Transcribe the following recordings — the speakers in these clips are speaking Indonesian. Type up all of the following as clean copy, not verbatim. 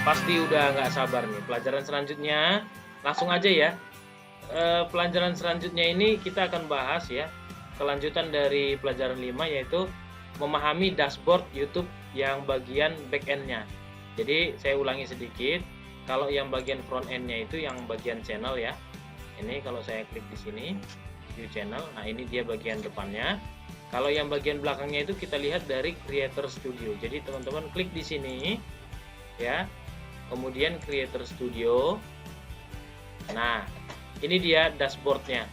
pasti udah nggak sabar nih. Pelajaran selanjutnya, langsung aja ya. Pelajaran selanjutnya ini kita akan bahas ya, kelanjutan dari pelajaran 5, yaitu memahami dashboard YouTube yang bagian back end-nya. Jadi saya ulangi sedikit, kalau yang bagian front end-nya itu yang bagian channel ya. Ini kalau saya klik di sini, view channel, nah ini dia bagian depannya. Kalau yang bagian belakangnya itu kita lihat dari Creator Studio. Jadi teman-teman klik di sini ya, kemudian Creator Studio. Nah, ini dia dashboardnya.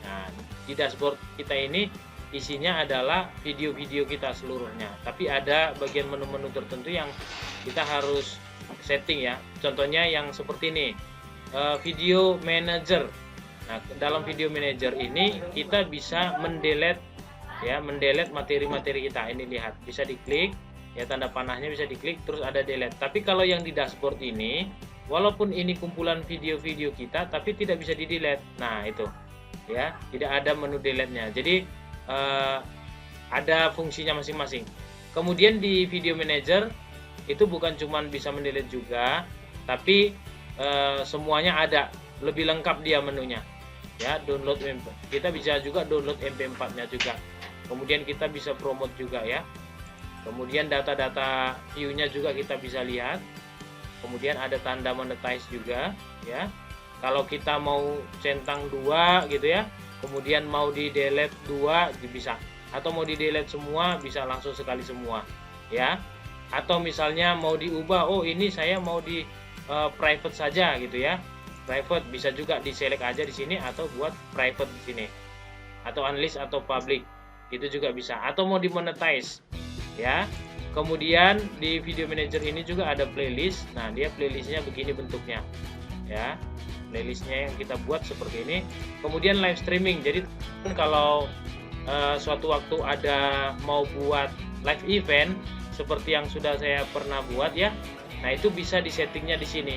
Nah, di dashboard kita ini isinya adalah video-video kita seluruhnya. Tapi ada bagian menu-menu tertentu yang kita harus setting ya. Contohnya yang seperti ini, video manager. Nah, dalam video manager ini kita bisa mendelete ya, mendelete materi-materi kita. Ini lihat, bisa diklik ya, tanda panahnya bisa diklik, terus ada delete. Tapi kalau yang di dashboard ini, walaupun ini kumpulan video-video kita, tapi tidak bisa di delete. Nah itu ya, tidak ada menu delete-nya. Jadi ada fungsinya masing-masing. Kemudian di video manager itu bukan cuma bisa mendelete juga, tapi semuanya ada, lebih lengkap dia menunya ya. Download MP, kita bisa juga download MP4 nya juga. Kemudian kita bisa promote juga ya. Kemudian data-data view-nya juga kita bisa lihat. Kemudian ada tanda monetize juga ya. Kalau kita mau centang 2 gitu ya, kemudian mau di delete 2 bisa, atau mau di delete semua bisa langsung sekali semua ya. Atau misalnya mau diubah, oh ini saya mau di private saja gitu ya. Private bisa juga di select aja di sini, atau buat private di sini, atau unlist atau public itu juga bisa, atau mau di monetize ya. Kemudian di video manager ini juga ada playlist. Nah dia playlistnya begini bentuknya ya, playlistnya yang kita buat seperti ini. Kemudian live streaming, jadi kalau suatu waktu ada mau buat live event seperti yang sudah saya pernah buat ya, nah itu bisa di settingnya di sini.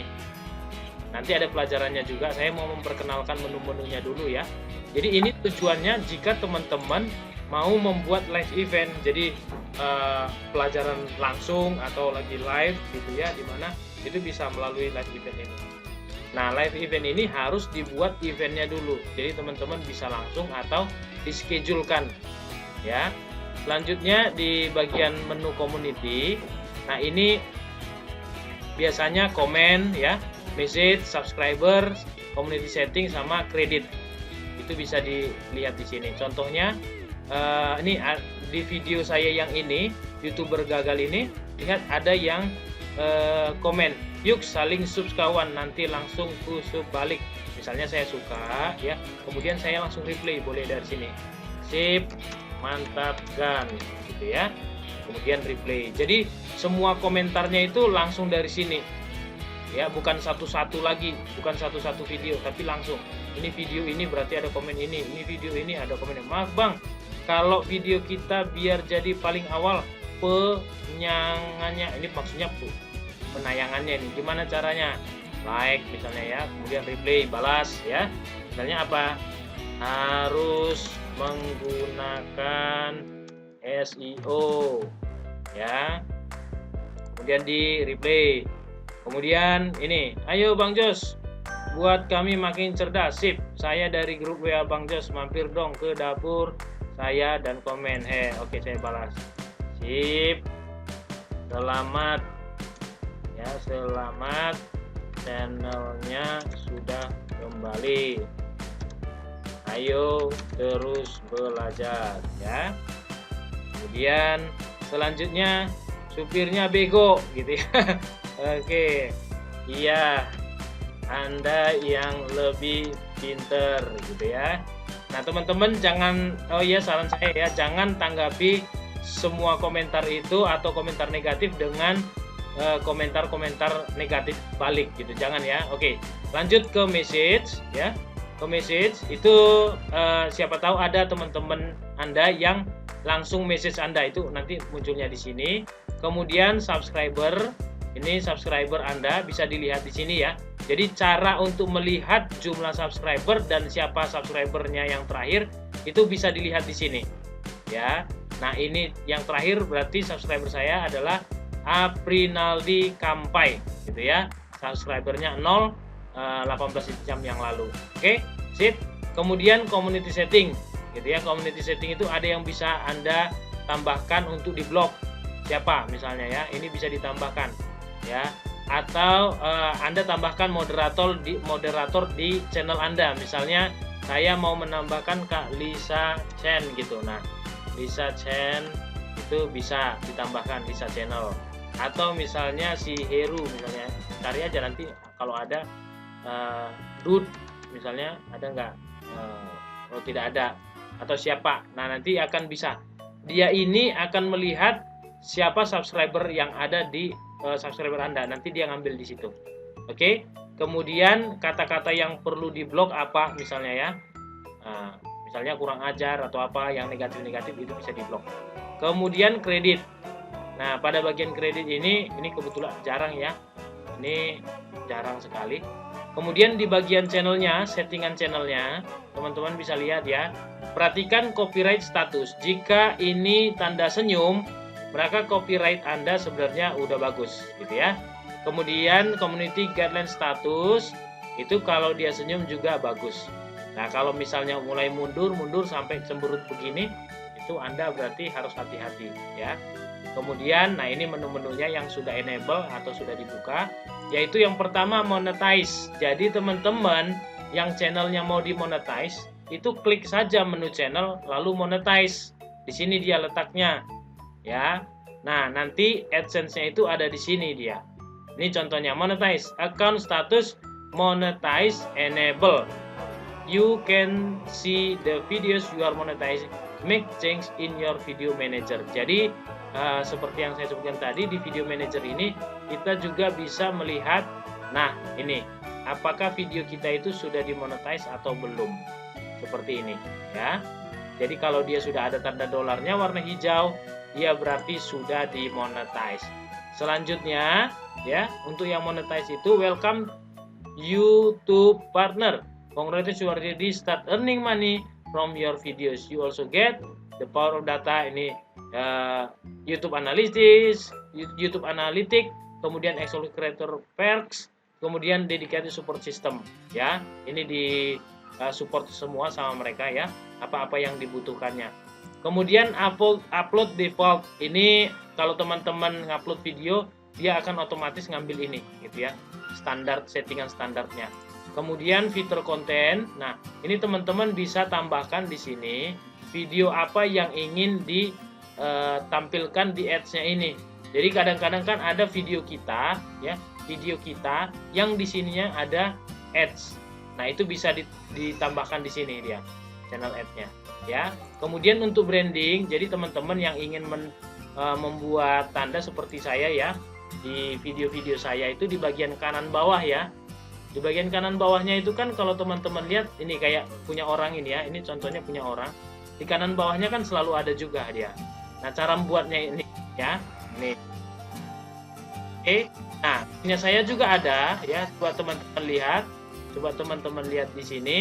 Nanti ada pelajarannya juga, saya mau memperkenalkan menu-menunya dulu ya. Jadi ini tujuannya jika teman-teman mau membuat live event, jadi pelajaran langsung atau lagi live gitu ya, dimana itu bisa melalui live event ini. Nah live event ini harus dibuat eventnya dulu, jadi teman-teman bisa langsung atau dischedulekan ya. Selanjutnya di bagian menu community, nah ini biasanya komen ya, message, subscriber, community setting, sama kredit. Itu bisa dilihat di sini. Contohnya ini di video saya yang ini, YouTuber gagal ini, lihat ada yang komen, yuk saling sub kawan, nanti langsung ku sub balik. Misalnya saya suka ya, kemudian saya langsung reply, boleh dari sini. Sip, mantap kan gitu ya. Kemudian reply. Jadi semua komentarnya itu langsung dari sini. Ya, bukan satu-satu lagi, bukan satu-satu video, tapi langsung. Ini video ini berarti ada komen ini video ini ada komen ini. Maaf Bang, kalau video kita biar jadi paling awal penyangannya, ini maksudnya penayangannya ini gimana caranya? Like misalnya ya, kemudian replay, balas ya. Misalnya apa? Harus menggunakan SEO ya. Kemudian di replay. Kemudian ini, ayo Bang Jos, buat kami makin cerdas. Sip, saya dari grup WA Bang Jos, mampir dong ke dapur saya dan komen. Oke, saya balas. Sip, selamat ya, selamat, channelnya sudah kembali. Ayo terus belajar ya. Kemudian selanjutnya, supirnya bego gitu ya. Oke, iya, Anda yang lebih pinter gitu ya. Nah teman-teman jangan, oh iya saran saya ya, jangan tanggapi semua komentar itu atau komentar negatif dengan komentar-komentar negatif balik gitu, jangan ya. Oke, lanjut ke message ya. Ke message itu siapa tahu ada teman-teman Anda yang langsung message Anda, itu nanti munculnya di sini. Kemudian subscriber, ini subscriber Anda bisa dilihat di sini ya. Jadi cara untuk melihat jumlah subscriber dan siapa subscribernya yang terakhir itu bisa dilihat di sini ya. Nah ini yang terakhir berarti subscriber saya adalah Aprinaldi Kampai gitu ya. Subscribernya 0, 18 jam yang lalu. Oke, sip. Kemudian community setting gitu ya. Community setting itu ada yang bisa Anda tambahkan untuk di blog siapa misalnya ya, ini bisa ditambahkan ya, atau Anda tambahkan moderator di channel Anda. Misalnya saya mau menambahkan Kak Lisa Chen gitu. Nah, Lisa Chen itu bisa ditambahkan Lisa channel, atau misalnya si Heru misalnya, cari aja nanti kalau ada Dude misalnya, ada nggak? Kalau tidak ada, atau siapa, nah nanti akan bisa, dia ini akan melihat siapa subscriber yang ada di subscriber Anda, nanti dia ngambil di situ. Oke. Kemudian kata-kata yang perlu diblok apa misalnya ya, misalnya kurang ajar atau apa yang negatif-negatif itu bisa diblok. Kemudian kredit. Nah, pada bagian kredit ini kebetulan jarang ya, ini jarang sekali. Kemudian di bagian channelnya, settingan channelnya, teman-teman bisa lihat ya. Perhatikan copyright status. Jika ini tanda senyum, maka copyright Anda sebenarnya udah bagus gitu ya. Kemudian community guideline status, itu kalau dia senyum juga bagus. Nah, kalau misalnya mulai mundur sampai cemberut begini, itu Anda berarti harus hati-hati ya. Kemudian, nah ini menu-menunya yang sudah enable atau sudah dibuka, yaitu yang pertama monetize. Jadi teman-teman yang channelnya mau dimonetize, itu klik saja menu channel lalu monetize. Di sini dia letaknya ya. Nah, nanti AdSense-nya itu ada di sini dia. Ini contohnya monetize, account status monetize enable. You can see the videos you are monetizing. Make change in your video manager. Jadi seperti yang saya sebutkan tadi, di video manager ini kita juga bisa melihat, nah ini apakah video kita itu sudah dimonetize atau belum, seperti ini ya. Jadi kalau dia sudah ada tanda dolarnya warna hijau, dia berarti sudah dimonetize. Selanjutnya ya, untuk yang monetize itu welcome YouTube partner. Congratulations, you already start earning money from your videos. You also get the power of data, ini YouTube Analytics, YouTube Analytics, kemudian Exclusive Creator Perks, kemudian Dedicated Support System ya. Ini di support semua sama mereka ya, apa-apa yang dibutuhkannya. Kemudian upload default, ini kalau teman-teman ngupload video, dia akan otomatis ngambil ini gitu ya, standar, settingan standarnya. Kemudian fitur konten, nah ini teman-teman bisa tambahkan di sini video apa yang ingin ditampilkan di ads-nya ini. Jadi kadang-kadang kan ada video kita ya, video kita yang di sininya ada ads. Nah, itu bisa ditambahkan di sini dia channel ad-nya ya. Kemudian untuk branding, jadi teman-teman yang ingin membuat tanda seperti saya ya, di video-video saya itu di bagian kanan bawah ya. Di bagian kanan bawahnya itu kan kalau teman-teman lihat ini kayak punya orang ini ya, ini contohnya punya orang. Di kanan bawahnya kan selalu ada juga dia. Nah, cara membuatnya ini ya, nih. Oke, nah punya saya juga ada ya, buat teman-teman lihat. Coba teman-teman lihat di sini.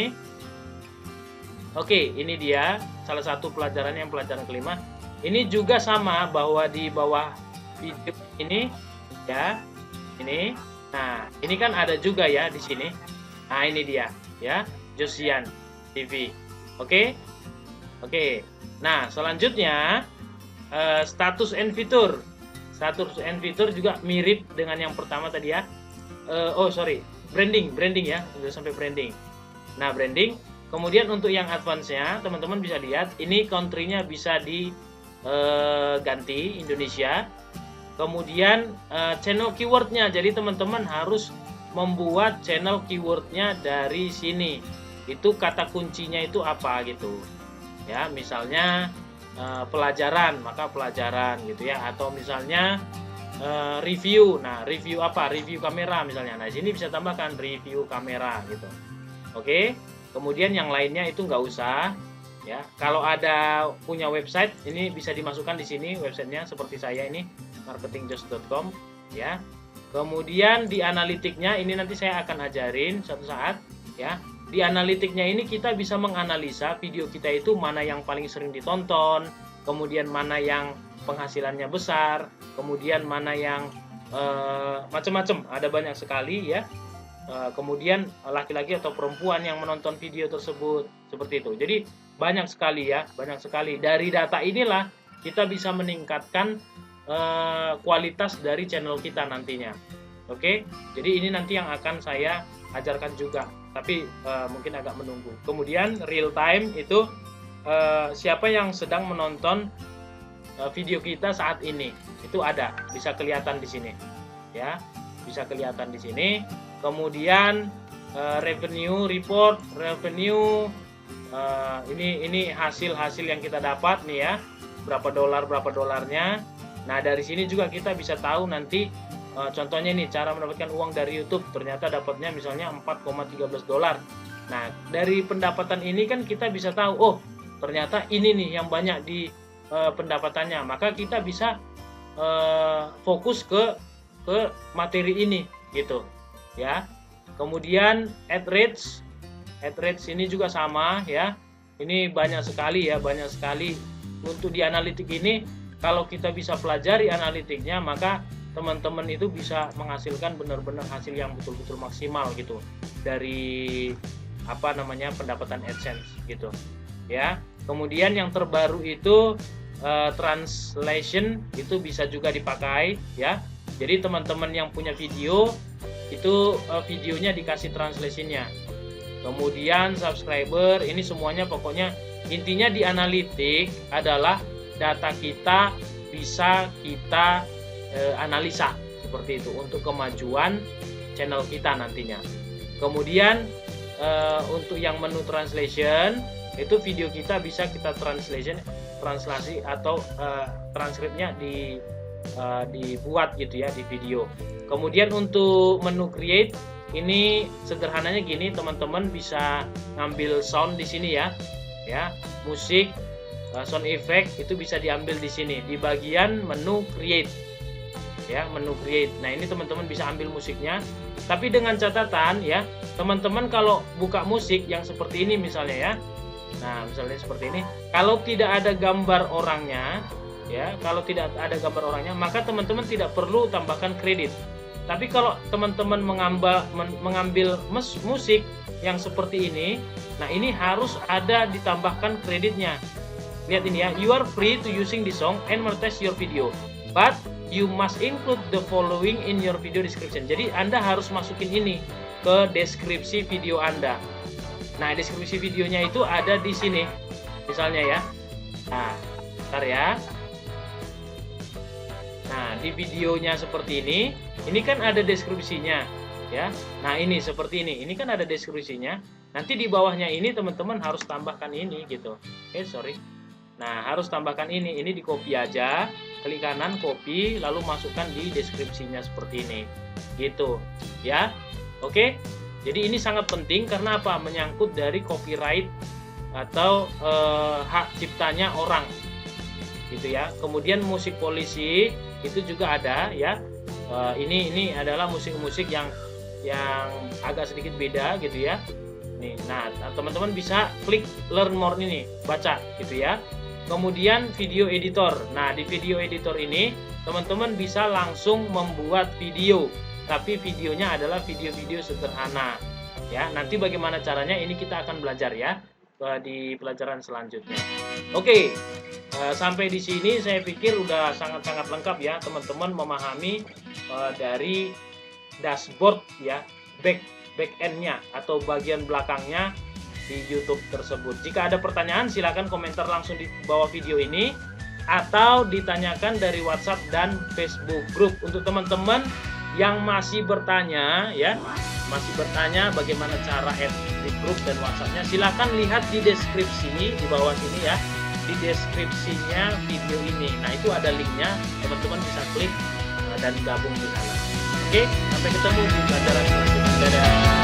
Oke, ini dia salah satu pelajaran yang pelajaran kelima. Ini juga sama bahwa di bawah video ini ya, ini. Nah, ini kan ada juga ya di sini. Nah, ini dia ya, Josian TV. Oke. Oke. Nah, selanjutnya status and fitur. Status and fitur juga mirip dengan yang pertama tadi ya. Branding ya, udah sampai branding. Nah, branding. Kemudian untuk yang advance-nya, teman-teman bisa lihat ini country-nya bisa diganti Indonesia. Kemudian channel keyword-nya, jadi teman-teman harus membuat channel keyword-nya dari sini. Itu kata kuncinya itu apa gitu. Ya, misalnya pelajaran, maka pelajaran gitu ya, atau misalnya review. Nah, review apa? Review kamera misalnya. Nah, sini bisa tambahkan review kamera gitu. Oke. Kemudian yang lainnya itu nggak usah ya. Kalau ada punya website, ini bisa dimasukkan di sini websitenya seperti saya ini, marketingjoss.com ya. Kemudian di analitiknya ini nanti saya akan ajarin suatu saat ya. Di analitiknya ini kita bisa menganalisa video kita itu mana yang paling sering ditonton, kemudian mana yang penghasilannya besar, kemudian mana yang macam-macam, ada banyak sekali ya. Kemudian laki-laki atau perempuan yang menonton video tersebut, seperti itu. Jadi banyak sekali ya, banyak sekali. Dari data inilah kita bisa meningkatkan kualitas dari channel kita nantinya. Oke, jadi ini nanti yang akan saya ajarkan juga, tapi mungkin agak menunggu. Kemudian real time itu siapa yang sedang menonton video kita saat ini, itu ada, bisa kelihatan di sini ya, bisa kelihatan di sini. Kemudian revenue report, revenue ini hasil yang kita dapat nih ya, berapa dolarnya. Nah dari sini juga kita bisa tahu nanti contohnya nih cara mendapatkan uang dari YouTube, ternyata dapatnya misalnya 4,13 dolar. Nah dari pendapatan ini kan kita bisa tahu, oh ternyata ini nih yang banyak di pendapatannya, maka kita bisa fokus ke materi ini gitu ya. Kemudian ad rates ini juga sama ya, ini banyak sekali ya, banyak sekali. Untuk di analitik ini kalau kita bisa pelajari analitiknya, maka teman-teman itu bisa menghasilkan benar-benar hasil yang betul-betul maksimal gitu dari pendapatan AdSense gitu ya. Kemudian yang terbaru itu translation, itu bisa juga dipakai ya. Jadi teman-teman yang punya video itu videonya dikasih translationnya. Kemudian subscriber, ini semuanya pokoknya intinya di analitik adalah data kita bisa kita analisa seperti itu untuk kemajuan channel kita nantinya. Kemudian untuk yang menu translation, itu video kita bisa kita translasi atau transkripnya dibuat gitu ya di video. Kemudian untuk menu create, ini sederhananya gini, teman-teman bisa ngambil sound di sini ya, musik, sound effect itu bisa diambil di sini di bagian menu create ya, menu create. Nah ini teman-teman bisa ambil musiknya, tapi dengan catatan ya, teman-teman kalau buka musik yang seperti ini misalnya ya, nah misalnya seperti ini, kalau tidak ada gambar orangnya ya, kalau tidak ada gambar orangnya, maka teman-teman tidak perlu tambahkan kredit. Tapi kalau teman-teman mengambil musik yang seperti ini, nah ini harus ada ditambahkan kreditnya. Lihat ini ya, you are free to using the song and monetize your video, but you must include the following in your video description. Jadi Anda harus masukin ini ke deskripsi video Anda. Nah deskripsi videonya itu ada di sini, misalnya ya. Nah, bentar ya. Nah di videonya seperti ini kan ada deskripsinya ya. Nah ini seperti ini kan ada deskripsinya. Nanti di bawahnya ini teman-teman harus tambahkan ini gitu. Oke, nah harus tambahkan ini di copy aja, klik kanan copy, lalu masukkan di deskripsinya seperti ini gitu ya. Oke, jadi ini sangat penting karena apa? Menyangkut dari copyright atau hak ciptanya orang gitu ya. Kemudian musik polisi itu juga ada ya. Ini adalah musik-musik yang agak sedikit beda gitu ya. Nih, nah teman-teman bisa klik learn more ini, baca gitu ya. Kemudian video editor. Nah di video editor ini teman-teman bisa langsung membuat video, tapi videonya adalah video-video sederhana ya. Nanti bagaimana caranya ini kita akan belajar ya di pelajaran selanjutnya. Oke. Sampai di sini saya pikir udah sangat-sangat lengkap ya teman-teman memahami dari dashboard ya, back end-nya atau bagian belakangnya di YouTube tersebut. Jika ada pertanyaan silakan komentar langsung di bawah video ini atau ditanyakan dari WhatsApp dan Facebook group. Untuk teman-teman yang masih bertanya ya, bagaimana cara add di grup dan WhatsApp-nya, silakan lihat di deskripsi di bawah sini ya. Di deskripsinya video ini. Nah, itu ada linknya, teman-teman bisa klik dan gabung di sana. Oke, sampai ketemu di pelajaran selanjutnya. Dadah.